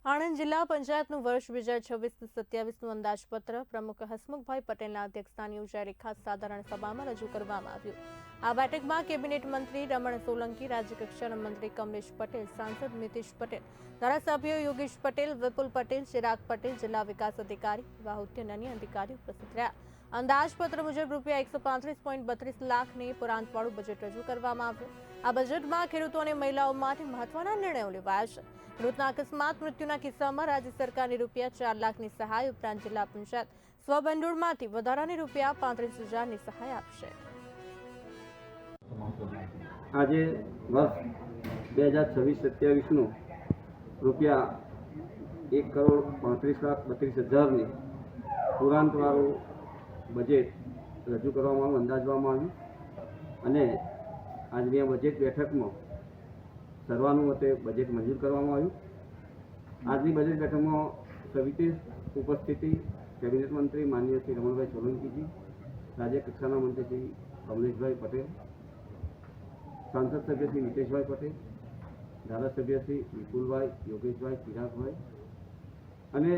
આણંદ જિલ્લા પંચાયતનું વર્ષ 2026-27નું અંદાજપત્ર પ્રમુખ હસમુખભાઈ પટેલના અધ્યક્ષસ્થાને યોજાયેલી ખાસ સાધારણ સભામાં રજૂ કરવામાં આવ્યું। આ બેઠકમાં કેબિનેટ મંત્રી રમણ સોલંકી, રાજ્યકક્ષાના મંત્રી કમલેશ પટેલ, સાંસદ મિતેશ પટેલ, ધારાસભ્યો યોગેશ પટેલ, વિપુલ પટેલ, ચિરાગ પટેલ, જિલ્લા વિકાસ અધિકારી, વાહુદ્ય અને અન્ય અધિકારીઓ ઉપસ્થિત રહ્યા। અંદાજપત્ર મુજબ રૂપિયા 135.32 લાખની પુરાંતવાળું બજેટ રજૂ કરવામાં આવ્યું। આ બજેટમાં ખેડૂતો અને મહિલાઓ માટે મહત્વના નિર્ણયો લેવાયા છે। ખેડૂતના અકસ્માત મૃત્યુના કિસ્સામાં રાજ્ય સરકારની રૂપિયા 4 લાખની સહાય ઉપરાંત જિલ્લા પંચાયત સ્વભંડોળમાંથી વધારાની રૂપિયા 35,000ની સહાય આપશે। આજે વર્ષ 2026-27નું રૂપિયા 1,35,32,000ની પુરાંતવાળું બજેટ રજૂ કરવામાં આવ્યું, અંદાજવામાં આવ્યું અને આજની આ બજેટ બેઠકમાં સર્વાનુમતે બજેટ મંજૂર કરવામાં આવ્યું। આજની બજેટ બેઠકમાં સવિશેષ ઉપસ્થિતિ કેબિનેટ મંત્રી માનનીય શ્રી રમણભાઈ સોલંકીજી, રાજ્ય કક્ષાના મંત્રી શ્રી કમલેશભાઈ પટેલ, સાંસદ સભ્ય શ્રી મિતેશભાઈ પટેલ, ધારાસભ્ય શ્રી વિપુલભાઈ, યોગેશભાઈ, ચિરાગભાઈ અને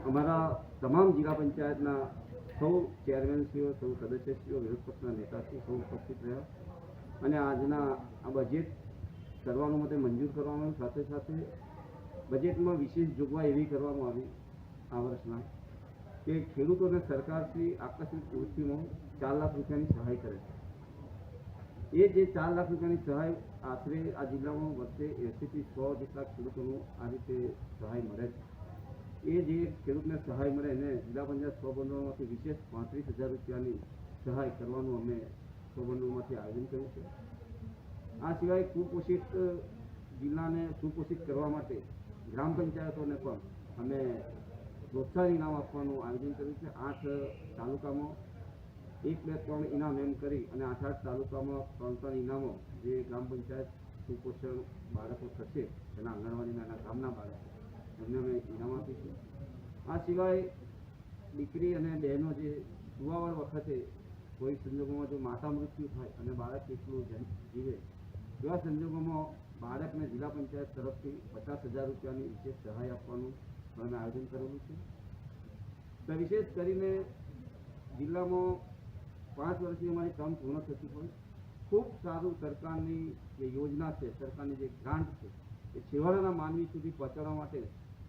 અમારા તમામ જિલ્લા પંચાયતના સૌ ચેરમેનશ્રીઓ, સૌ સદસ્યશ્રીઓ, વિરોધ પક્ષના નેતાશ્રી સૌ ઉપસ્થિત રહ્યા અને આજના આ બજેટ સર્વાનુમતે મંજૂર કરવામાં આવ્યું। સાથે સાથે બજેટમાં વિશેષ જોગવાઈ એવી કરવામાં આવી આ વર્ષના કે ખેડૂતોને સરકારશ્રી આકસ્મિક વૃત્તિમાં 4 લાખ રૂપિયાની સહાય કરે છે। એ જે 4 લાખ રૂપિયાની સહાય આશરે આ જિલ્લામાં વર્ષે 80થી 100 જેટલા ખેડૂતોનું આ રીતે સહાય મળે છે। એ જે ખેડૂતને સહાય મળે એને જિલ્લા પંચાયત સ્વભંડોળમાંથી વિશેષ 35,000 રૂપિયાની સહાય કરવાનું અમે સ્વભંડોળમાંથી આયોજન કર્યું છે। આ સિવાય કુપોષિત જિલ્લાને સુપોષિત કરવા માટે ગ્રામ પંચાયતોને પણ અમે પ્રોત્સાહન ઇનામ આપવાનું આયોજન કર્યું છે। 8 તાલુકામાં 1, 2, 3 ઇનામ એમ કરી અને 8 તાલુકામાં 3 ઇનામો જે ગ્રામ પંચાયત સુપોષણ બાળકો થશે તેના આંગણવાડીના એના ગામના બાળકો એમને અમે ઇનામ આપીશું। આ સિવાય દીકરી અને બહેનો જે સુવાવડ વખતે કોઈ સંજોગોમાં જો માતા મૃત્યુ થાય અને બાળક એકલું જીવે એવા સંજોગોમાં બાળકને જિલ્લા પંચાયત તરફથી 50,000 રૂપિયાની વિશેષ સહાય આપવાનું અમે આયોજન કરેલું છે। તો વિશેષ કરીને જિલ્લામાં 5 વર્ષની અમારી કામ પૂર્ણ થતી હોય ખૂબ સારું સરકારની જે યોજના છે, સરકારની જે ગ્રાન્ટ છે એ છેવાડાના માનવી સુધી પહોંચાડવા માટે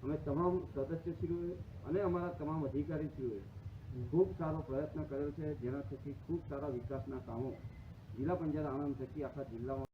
અમે તમામ સદસ્યશ્રીઓએ અને અમારા તમામ અધિકારીશ્રીઓએ ખૂબ સારો પ્રયત્ન કર્યો છે, જેના થકી ખૂબ સારા વિકાસના કામો જિલ્લા પંચાયત આણંદ થકી આખા જિલ્લામાં